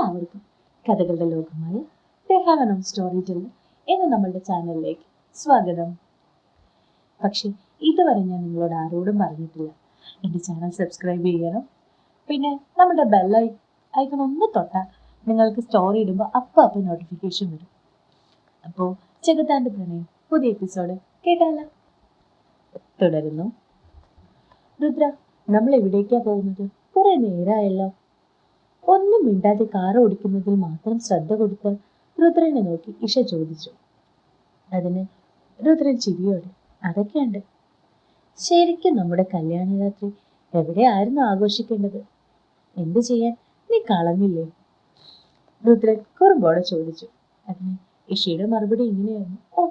എല്ലാവർക്കും കഥകളുടെ ലോകമായ ദേഹാവനം story teller എന്ന നമ്മളുടെ ചാനലിലേക്ക് സ്വാഗതം. പക്ഷെ ഇതുവരെ ഞാൻ നിങ്ങളോട് ആരോടും പറഞ്ഞിട്ടില്ല, എൻ്റെ ചാനൽ സബ്സ്ക്രൈബ് ചെയ്യണം. പിന്നെ നമ്മുടെ ഐക്കൺ ഒന്ന് തൊട്ടാൽ നിങ്ങൾക്ക് സ്റ്റോറി ഇടുമ്പോൾ അപ്പം നോട്ടിഫിക്കേഷൻ വരും. അപ്പോൾ ചെകുത്താൻ്റെ പ്രണയം പുതിയ എപ്പിസോഡ് കേട്ടാലോ. തുടരുന്നു. രുദ്ര, നമ്മൾ എവിടേക്കാ പോകുന്നത്? കുറെ നേരമായല്ലോ. ഒന്നും മിണ്ടാതെ കാർ ഓടിക്കുന്നതിൽ മാത്രം ശ്രദ്ധ കൊടുത്ത് രുദ്രനെ നോക്കി ഇഷ ചോദിച്ചു. അതിന് രുദ്രൻ ചിരിയോടെ, അതൊക്കെയുണ്ട്. ശരിക്കും നമ്മുടെ കല്യാണ രാത്രി എവിടെയായിരുന്നു ആഘോഷിക്കേണ്ടത്? എന്തു ചെയ്യാൻ, നീ കളഞ്ഞില്ലേ? രുദ്രൻ കുറുമ്പോടെ ചോദിച്ചു. അതിന് ഇഷയുടെ മറുപടി ഇങ്ങനെയായിരുന്നു, ഓ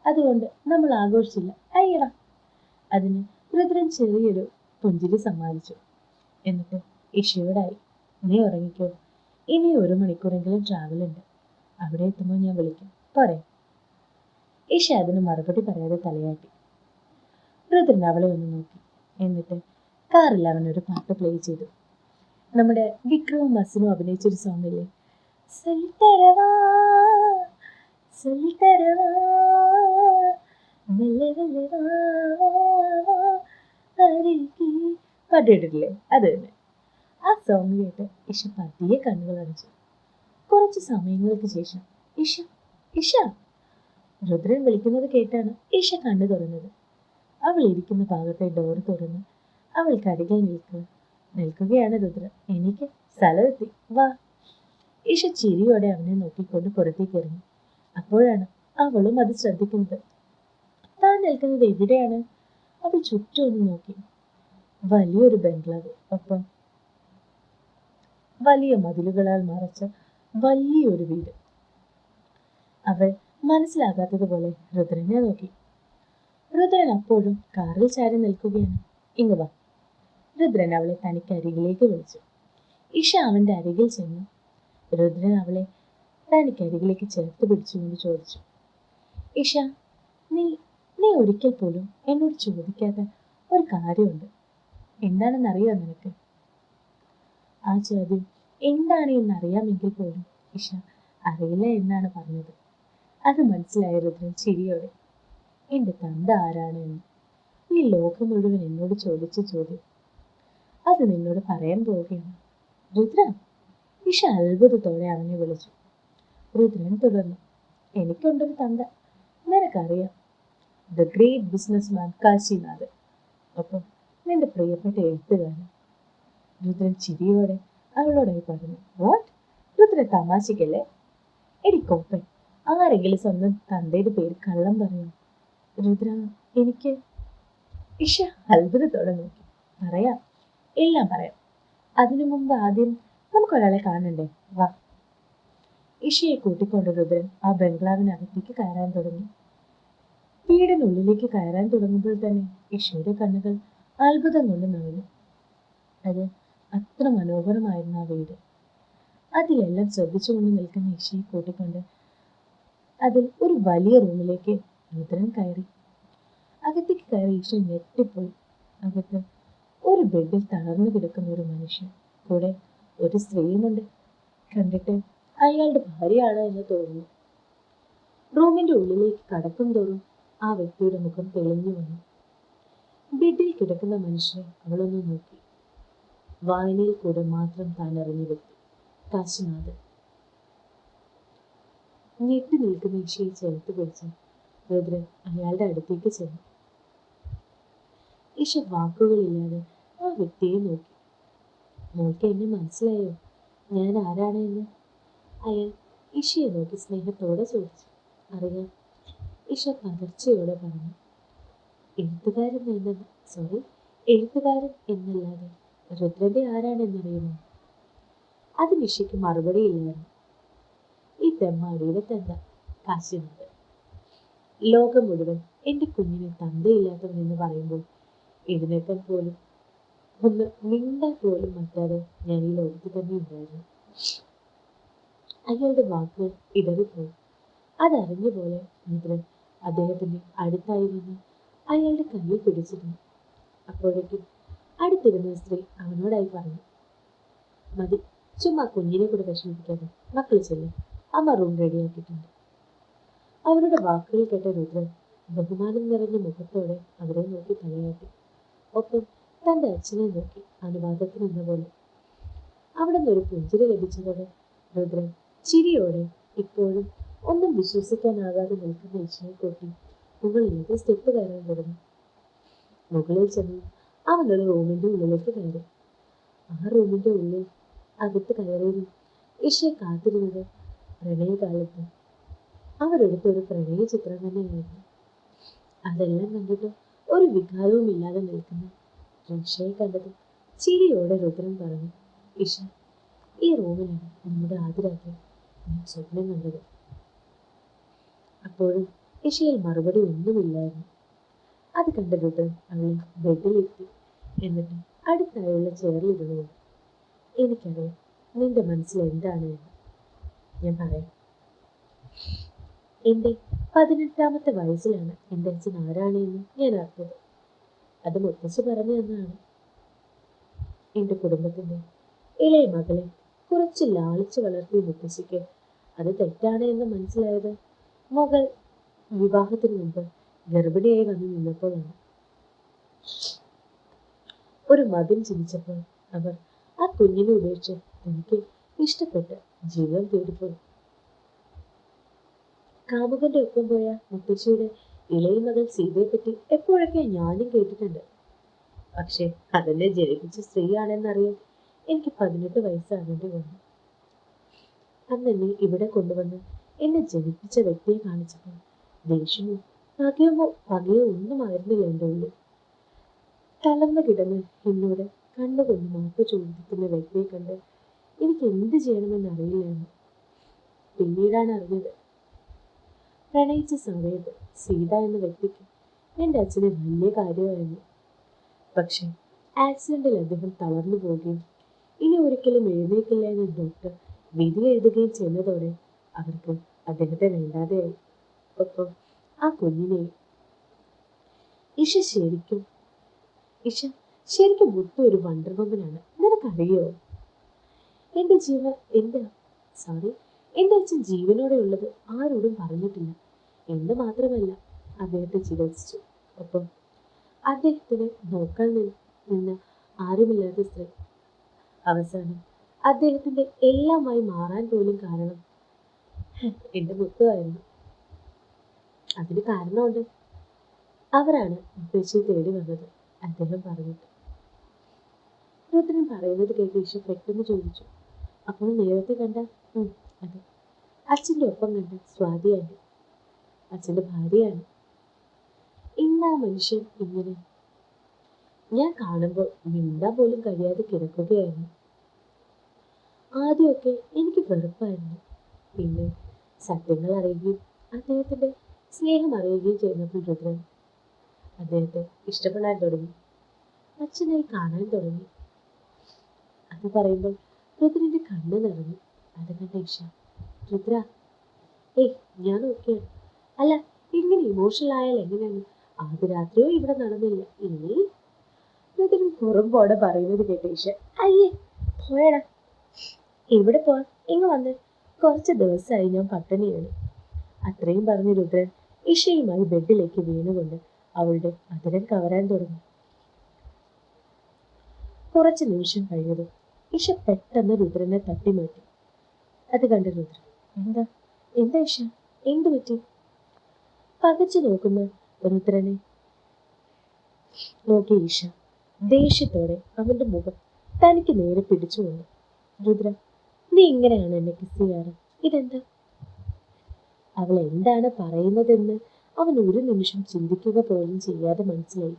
അതുകൊണ്ട് നമ്മൾ ആഘോഷിച്ചില്ല, അയ്യടാ. അതിന് രുദ്രൻ ചെറിയൊരു പുഞ്ചിരി സമ്മാനിച്ചു. എന്നിട്ട് ഇഷയോടായി, നീ ഉറങ്ങിക്കോ, ഇനി 1 മണിക്കൂറെങ്കിലും ട്രാവൽ ഉണ്ട്, അവിടെ എത്തുമ്പോൾ ഞാൻ വിളിക്കും, പോരെ? ഇഷ അതിന് മറുപടി പറയാതെ തലയാട്ടി. രുദ്രൻ അവളെ ഒന്ന് നോക്കി. എന്നിട്ട് കാറിൽ അവനൊരു പാട്ട് പ്ലേ ചെയ്തു. നമ്മുടെ വിക്രവും മസിനും അഭിനയിച്ചൊരു സോങ് ഇല്ലേ, സൊല്ലിത്തരവാ സൊല്ലിത്തരവാ പാട്ട് കേട്ടിട്ടില്ലേ? അത് തന്നെ. ആ സോങ് കേട്ട് ഇഷ പതിയെ കണ്ണുകൾ അടച്ചു. കുറച്ച് സമയങ്ങൾക്ക് ശേഷം ഇഷ ഇഷ രുദ്രൻ വിളിക്കുന്നത് കേട്ടാണ് ഇഷ കണ്ണു തുറന്നത്. അവൾ ഇരിക്കുന്ന ഭാഗത്തെ ഡോർ തുറന്ന് അവൾക്കരികിൽ നിൽക്കുകയാണ് രുദ്രൻ. എനിക്ക് സ്ഥലമെത്തി, വാ. ഇഷ ചിരിയോടെ അവനെ നോക്കിക്കൊണ്ട് പുറത്തേക്ക് ഇറങ്ങി. അപ്പോഴാണ് അവളും അത് ശ്രദ്ധിക്കുന്നത്. താൻ നിൽക്കുന്നത് എവിടെയാണ്? അവൾ ചുറ്റും ഒന്ന് നോക്കി. വലിയൊരു ബംഗ്ലാവ്, ഒപ്പം വലിയ മതിലുകളാൽ മറച്ച വലിയൊരു വീട്. അവൾ മനസ്സിലാകാത്തതുപോലെ രുദ്രനെ നോക്കി. രുദ്രൻ അപ്പോഴും കാറിൽ ചാരി നിൽക്കുകയാണ്. ഇങ്ങ് വാ. രുദ്രൻ അവളെ തനിക്ക് അരികിലേക്ക് വിളിച്ചു. ഇഷ അവന്റെ അരികിൽ ചെന്നു. രുദ്രൻ അവളെ തനിക്ക് അരികിലേക്ക് ചേർത്ത് പിടിച്ചുകൊണ്ട് ചോദിച്ചു, ഇഷ, നീ നീ ഒരിക്കൽ പോലും എന്നോട് ചോദിക്കാത്ത ഒരു കാര്യമുണ്ട്. എന്താണെന്നറിയോ നിനക്ക്? ആ ചോദ്യം എന്താണ് എന്നറിയാമെങ്കിൽ പോലും ഇഷ അറിയില്ല എന്നാണ് പറഞ്ഞത്. അത് മനസ്സിലായ രുദ്രൻ ചിരിയോടെ, എന്റെ തന്ത ആരാണ് എന്ന് ഈ ലോകം മുഴുവൻ എന്നോട് ചോദിച്ച ചോദ്യം, അത് നിന്നോട് പറയാൻ പോവുകയാണ്. രുദ്ര, ഇഷ അത്ഭുതത്തോടെ അവനെ വിളിച്ചു. രുദ്രൻ തുടർന്നു, എനിക്കുണ്ടൊരു തന്ത, നിനക്കറിയാം, ദ ഗ്രേറ്റ് ബിസിനസ്മാൻ കാശിനാഥ്, ഒപ്പം നിന്റെ പ്രിയപ്പെട്ട എഴുത്തുകാരൻ. രുദ്രൻ ചിരിയോടെ അവളോടായി പറഞ്ഞു. വാട്ട്? രുദ്രൻ തമാശിക്കല്ലേ? എടി കോപ്പൻ, ആരെങ്കിലും സ്വന്തം തന്തയുടെ പേര് കള്ളം പറയും? രുദ്ര, എനിക്ക്. ഇഷ അത്ഭുതത്തോടെ നോക്കി. പറയാം, എല്ലാം പറയാം. അതിനു മുമ്പ് ആദ്യം നമുക്കൊരാളെ കാണണ്ടേ, വാ. ഇഷയെ കൂട്ടിക്കൊണ്ട് രുദ്രൻ ആ ബംഗ്ലാവിനകത്തേക്ക് കയറാൻ തുടങ്ങി. വീടിനുള്ളിലേക്ക് കയറാൻ തുടങ്ങുമ്പോൾ തന്നെ ഇഷയുടെ കണ്ണുകൾ അത്ഭുതം കൊണ്ട് നിറഞ്ഞു. അത് അത്ര മനോഹരമായിരുന്നു ആ വീട്. അതിലെല്ലാം ശ്രദ്ധിച്ചുകൊണ്ട് നിൽക്കുന്ന ഇഷയെ കൂട്ടിക്കൊണ്ട് അതിൽ ഒരു വലിയ റൂമിലേക്ക് രുദ്രൻ കയറി. അകത്തേക്ക് കയറി ഇഷ ഞെട്ടിപ്പോയി. അകത്ത് ഒരു ബെഡിൽ തളർന്നു കിടക്കുന്ന ഒരു മനുഷ്യൻ, കൂടെ ഒരു സ്ത്രീയുമുണ്ട്. കണ്ടിട്ട് അയാളുടെ ഭാര്യയാണ് എന്ന് തോന്നുന്നു. റൂമിന്റെ ഉള്ളിലേക്ക് കടക്കും തോറും ആ വ്യക്തിയുടെ മുഖം തെളിഞ്ഞു വന്നു. ബെഡിൽ കിടക്കുന്ന മനുഷ്യനെ അവളൊന്ന് നോക്കി. വായനയിൽ കൂടെ മാത്രം താൻ അറിഞ്ഞ വ്യക്തി, കാശിനാഥ്. ഞെട്ടി നിൽക്കുന്ന ഇഷയെ ചേർത്ത് പിടിച്ച് രുദ്രൻ അയാളുടെ അടുത്തേക്ക് ചെന്നു. ഇഷ വാക്കുകളില്ലാതെ ആ വ്യക്തിയെ നോക്കി. മോൾക്ക് എന്നെ മനസ്സിലായോ? ഞാൻ ആരാണ് എന്ന്? അയാൾ ഇഷയെ നോക്കി സ്നേഹത്തോടെ ചോദിച്ചു. അറിയാം, ഇഷ പകർച്ചയോടെ പറഞ്ഞു. എഴുത്തുകാരൻ എന്നല്ലാതെ രുദ്രന്റെ ആരാണെന്നറിയുമോ? അതിന് ഇഷയ്ക്ക് മറുപടിയില്ലായിരുന്നു. ഈ തെമ്മാടിയുടെ തന്ത കാശിനാഥ്. ലോകം മുഴുവൻ എന്റെ കുഞ്ഞിനെ തന്തയില്ലാത്തവൻ എന്ന് പറയുമ്പോൾ ഇതിനേക്കാൾ പോലും ഒന്ന് മിണ്ടാൻ പോലും പറ്റാതെ ഞാൻ ഈ ലോകത്ത് തന്നെ ഉണ്ടായിരുന്നു. അയാളുടെ വാക്കുകൾ ഇടറിപ്പോയി. അതറിഞ്ഞ പോലെ രുദ്രൻ അദ്ദേഹത്തിന്റെ അടുത്തായി വന്ന് അയാളുടെ കയ്യിൽ പിടിച്ചിരുന്നു. അപ്പോഴേക്കും അടുത്തിരുന്ന സ്ത്രീ അവനോടായി പറഞ്ഞു, മതി, ചുമ്മാ കുഞ്ഞിനെ കൂടെ വിഷമിപ്പിക്കാതെ മക്കൾ ചെല്ലും. അമ്മ റൂം റെഡിയാക്കിയിട്ടുണ്ട്. അവരുടെ വാക്കുകൾ കേട്ട രുദ്രൻ ബഹുമാനം നിറഞ്ഞ മുഖത്തോടെ അവരെ നോക്കി തലയാട്ടി. ഒപ്പം തന്റെ അച്ഛനെ നോക്കി അനുവാദത്തിന് എന്ന പോലെ. അവിടെ നിന്നൊരു പുഞ്ചിരി ലഭിച്ചതോടെ രുദ്രൻ ചിരിയോടെ ഇപ്പോഴും ഒന്നും വിശ്വസിക്കാനാകാതെ നിൽക്കുന്ന ഈശയെ കൂട്ടി മുകളിലേക്ക് സ്റ്റെപ്പ് കയറാൻ തുടങ്ങി. മുകളിൽ ചെന്ന് അവനൊരു റൂമിന്റെ ഉള്ളിലേക്ക് കയറി. ആ റൂമിന്റെ ഉള്ളിൽ അകത്ത് കയറിയത് ഈശയെ കാത്തിരുന്നത് പ്രണയകാലത്ത് അവരെടുത്തൊരു പ്രണയ ചിത്രം തന്നെയായിരുന്നു. അതെല്ലാം കണ്ടിട്ട് ഒരു വികാരവും ഇല്ലാതെ നിൽക്കുന്ന ഈശയെ കണ്ടത് ചിരിയോടെ രുദ്രൻ പറഞ്ഞു, ഈശ, ഈ റൂമിലാണ് നമ്മുടെ ആദ്യ രാത്രി ഞാൻ സ്വപ്നം കണ്ടത്. അപ്പോഴും ഈശയിൽ മറുപടി ഒന്നുമില്ലായിരുന്നു. അത് കണ്ട രുദ്രൻ അവളെ ബെഡിലിരുത്തി. എന്നിട്ട് അടുത്തായുള്ള ചെയറിലിരുന്നു. എനിക്കറിയാം നിന്റെ മനസ്സിൽ എന്താണ് എന്ന്. ഞാൻ പറയാം. എൻ്റെ 18ാമത്തെ വയസ്സിലാണ് എൻ്റെ അച്ഛൻ ആരാണെന്ന് ഞാൻ അറിഞ്ഞത്. അത് മുത്തശ്ശി പറഞ്ഞു തന്നാണ്. എൻ്റെ കുടുംബത്തിൻ്റെ ഇളയ മകളെ കുറച്ച് ലാളിച്ചു വളർത്തിയ മുത്തശ്ശിക്ക് അത് തെറ്റാണ് എന്ന് മനസ്സിലായത് മകൾ വിവാഹത്തിന് മുമ്പ് ഗർഭിണിയായി വന്നു നിന്നപ്പോഴാണ്. ഒരു മകൻ ജനിച്ചപ്പോൾ അവർ ആ കുഞ്ഞിനെ ഉപേക്ഷിച്ച് തനിക്ക് ഇഷ്ടപ്പെട്ട് ജീവിതം തേടിപ്പോയി. കാമുകന്റെ ഒപ്പം പോയ മുത്തശ്ശിയുടെ ഇളയ മകൾ സീതയെപ്പറ്റി എപ്പോഴൊക്കെ ഞാനും കേട്ടിട്ടുണ്ട്. പക്ഷെ അതെന്നെ ജനിപ്പിച്ച സ്ത്രീയാണെന്നറിയാൻ എനിക്ക് 18 വയസ്സാകേണ്ടി വന്നു. അന്ന് എന്നെ ഇവിടെ കൊണ്ടുവന്ന് എന്നെ ജനിപ്പിച്ച വ്യക്തിയെ കാണിച്ചപ്പോൾ ദേഷ്യമോ പകയോ ഒന്നും ആയിരുന്നില്ല എൻ്റെ ഉള്ളിൽ. തളർന്നു കിടന്ന് എന്നോട് കണ്ണുകൊണ്ട് മാപ്പ് ചോദിക്കുന്ന വ്യക്തിയെ കണ്ട് എനിക്ക് എന്ത് ചെയ്യണമെന്ന് അറിയില്ലായിരുന്നു. പിന്നീടാണ് അറിഞ്ഞത്, പ്രണയിച്ച സമയത്ത് സീത എന്ന വ്യക്തിക്ക് എൻ്റെ അച്ഛനെ വലിയ കാര്യമായിരുന്നു. പക്ഷെ ആക്സിഡന്റിൽ അദ്ദേഹം തളർന്നു പോവുകയും ഇനി ഒരിക്കലും എഴുന്നേക്കില്ല എന്ന് ഡോക്ടർ വിധി എഴുതുകയും ചെയ്യുന്നതോടെ അവർക്ക് അദ്ദേഹത്തെ വേണ്ടാതെയായി. ഒപ്പം ആ കുഞ്ഞിനെയും. ഇഷ ശരിക്കും മുത്തു ഒരു വണ്ടർ വുമനാണ്. നിനക്കറിയോ? എൻ്റെ അച്ഛൻ ജീവനോടെ ഉള്ളത് ആരോടും പറഞ്ഞിട്ടില്ല എന്ന് മാത്രമല്ല, അദ്ദേഹത്തെ ചികിത്സിച്ചു. ഒപ്പം അദ്ദേഹത്തിന് നോക്കാൻ നിന്ന് ആരുമില്ലാത്ത സ്ത്രീ അവസാനം അദ്ദേഹത്തിന്റെ എല്ലാമായി മാറാൻ പോലും കാരണം എൻ്റെ മുത്തുവായിരുന്നു. അതിന് കാരണമുണ്ട്. അവരാണ് മുത്തശ്ശിയെ തേടി വന്നത്, അദ്ദേഹം പറഞ്ഞിട്ട്. രുദ്രൻ പറയുന്നത് കേട്ട് ഈശ പെട്ടെന്ന് ചോദിച്ചു, അപ്പോൾ നേരത്തെ കണ്ട അതെ, അച്ഛൻ്റെ ഒപ്പം കണ്ട സ്വാതി ആൻറ്റി, അച്ഛൻ്റെ ഭാര്യയാണ്. ഇന്നാ മനുഷ്യൻ ഇങ്ങനെ? ഞാൻ കാണുമ്പോൾ മിണ്ടാൻ പോലും കഴിയാതെ കിടക്കുകയായിരുന്നു. ആദ്യമൊക്കെ എനിക്ക് വെറുപ്പായിരുന്നു. പിന്നെ സത്യങ്ങൾ അറിയുകയും അദ്ദേഹത്തിന്റെ സ്നേഹം അറിയുകയും ചെയ്യുന്നപ്പോൾ രുദ്രൻ അദ്ദേഹത്തെ ഇഷ്ടപ്പെടാൻ തുടങ്ങി, അച്ഛനായി കാണാൻ തുടങ്ങി. അത് പറയുമ്പോൾ രുദ്രന്റെ കണ്ണ് നിറഞ്ഞു. അത് കണ്ട ഈശ, രുദ്ര, ഞാൻ ഓക്കെയാണ്. അല്ല, ഇങ്ങനെ ഇമോഷണൽ ആയാൽ എങ്ങനെയാണ്? ആദ്യ രാത്രിയോ ഇവിടെ നടന്നില്ല. ഇനി രുദ്രൻ കുറുമ്പോടെ പറയുന്നത് കേട്ട ഈശ, അയ്യേ പോയടാ, ഇവിടെ പോവാൻ ഇങ്ങ് വന്ന്. കുറച്ച് ദിവസമായി ഞാൻ പട്ടിണിയാണ്. അത്രയും പറഞ്ഞ് രുദ്രൻ ഇഷയുമായി ബെഡിലേക്ക് വീണുകൊണ്ട് അവളുടെ അതിരം കവരാൻ തുടങ്ങി. കുറച്ച് നിമിഷം കഴിഞ്ഞതും ഇഷ പെട്ടെന്ന് രുദ്രനെ തട്ടിമാറ്റി. അത് കണ്ട രുദ്രൻ, എന്താ എന്താ ഇഷ, എന്തു പറ്റി? പകച്ചു നോക്കുന്ന രുദ്രനെ നോക്കി ഈശ ദേഷ്യത്തോടെ അവന്റെ മുഖം തനിക്ക് നേരെ പിടിച്ചുകൊണ്ട്, രുദ്ര, നീ ഇങ്ങനെയാണ് എന്നെ കിസ് ചെയ്യാറ്? ഇതെന്താ? അവൾ എന്താണ് പറയുന്നതെന്ന് അവൻ ഒരു നിമിഷം ചിന്തിക്കുക പോലും ചെയ്യാതെ മനസ്സിലായി.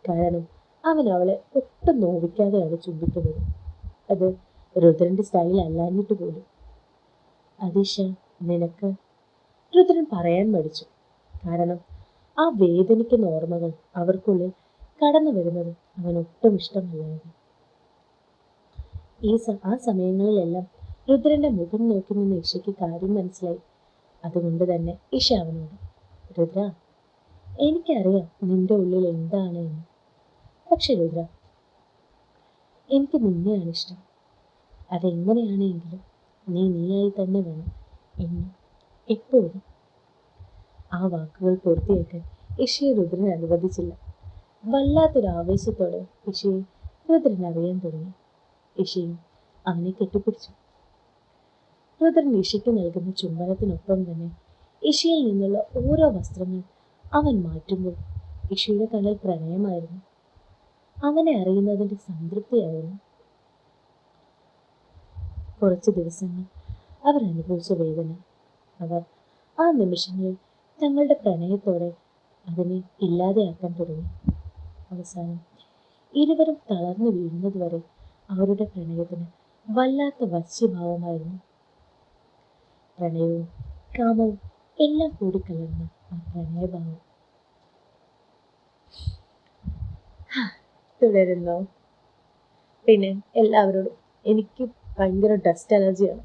കാരണം അവൻ അവളെ ഒട്ടും നോവിക്കാതെയാണ് ചുംബിക്കുന്നത്. അത് രുദ്രന്റെ സ്റ്റൈൽ അല്ലാഞ്ഞിട്ട് പോലും. അതിഷ, നിനക്ക്? രുദ്രൻ പറയാൻ മടിച്ചു. കാരണം ആ വേദനിക്കുന്ന ഓർമ്മകൾ അവർക്കുള്ളിൽ കടന്നു വരുന്നത് അവൻ ഒട്ടും ഇഷ്ടമല്ലായിരുന്നു. ആ സമയങ്ങളിലെല്ലാം രുദ്രന്റെ മുഖം നോക്കി നിന്ന് ഇഷയ്ക്ക് കാര്യം മനസ്സിലായി. അതുകൊണ്ട് തന്നെ ഇഷ അവനോട്, രുദ്ര, എനിക്കറിയാം നിന്റെ ഉള്ളിൽ എന്താണ് എന്ന്. പക്ഷെ രുദ്ര, എനിക്ക് നിന്നെയാണ് ഇഷ്ടം. അതെങ്ങനെയാണെങ്കിലും നീയായി തന്നെ വേണം എന്ന് എപ്പോഴും. ആ വാക്കുകൾ പൂർത്തിയാക്കാൻ ഇഷയെ രുദ്രൻ അനുവദിച്ചില്ല. വല്ലാത്തൊരു ആവേശത്തോടെ ഇഷയെ രുദ്രൻ അറിയാൻ തുടങ്ങി. ഇഷയും അവനെ കെട്ടിപ്പിടിച്ചു. രുദ്രൻ ഇഷയ്ക്ക് നൽകുന്ന ചുംബനത്തിനൊപ്പം തന്നെ ഇഷയിൽ നിന്നുള്ള ഓരോ വസ്ത്രങ്ങൾ അവൻ മാറ്റുമ്പോൾ ഇഷയുടെ കണ്ണിൽ പ്രണയമായിരുന്നു. അവനെ അറിയുന്നതിന്റെ സംതൃപ്തിയായിരുന്നു. കുറച്ച് ദിവസങ്ങൾ അവർ അനുഭവിച്ച വേദന. അവർ ആ നിമിഷങ്ങളിൽ തങ്ങളുടെ പ്രണയത്തോടെ അതിനെ ഇല്ലാതെയാക്കാൻ തുടങ്ങി. അവസാനം ഇരുവരും തളർന്നു വീഴുന്നത് വരെ അവരുടെ പ്രണയത്തിന് വല്ലാത്ത വശ്യഭാവമായിരുന്നു. പ്രണയവും കാമവും എല്ലാം കൂടിക്കലർന്ന ആ പ്രണയഭാവം തുടരുന്നു. പിന്നെ എല്ലാവരോടും എനിക്ക് ഭയങ്കര ഡസ്റ്റ് അലർജിയാണ്.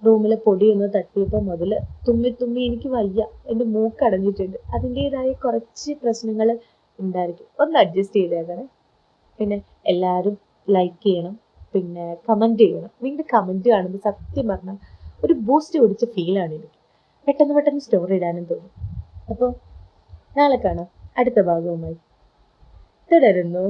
റൂമിലെ പൊടിയൊന്ന് തട്ടിയപ്പോൾ മുതൽ തുമ്മി എനിക്ക് വയ്യ, എൻ്റെ മൂക്ക് അടഞ്ഞിട്ടുണ്ട്. അതിൻ്റെതായ കുറച്ച് പ്രശ്നങ്ങൾ ഉണ്ടായിരിക്കും, ഒന്ന് അഡ്ജസ്റ്റ് ചെയ്തേക്കണേ. പിന്നെ എല്ലാവരും ലൈക്ക് ചെയ്യണം, പിന്നെ കമൻറ്റ് ചെയ്യണം. നിങ്ങളുടെ കമൻറ്റ് കാണുമ്പോൾ സത്യം പറഞ്ഞാൽ ഒരു ബൂസ്റ്റ് പിടിച്ച ഫീലാണ് എനിക്ക്. പെട്ടെന്ന് സ്റ്റോറി ഇടാനും തോന്നും. അപ്പോൾ നാളെ കാണാം അടുത്ത ഭാഗവുമായി. തുടരുന്നു.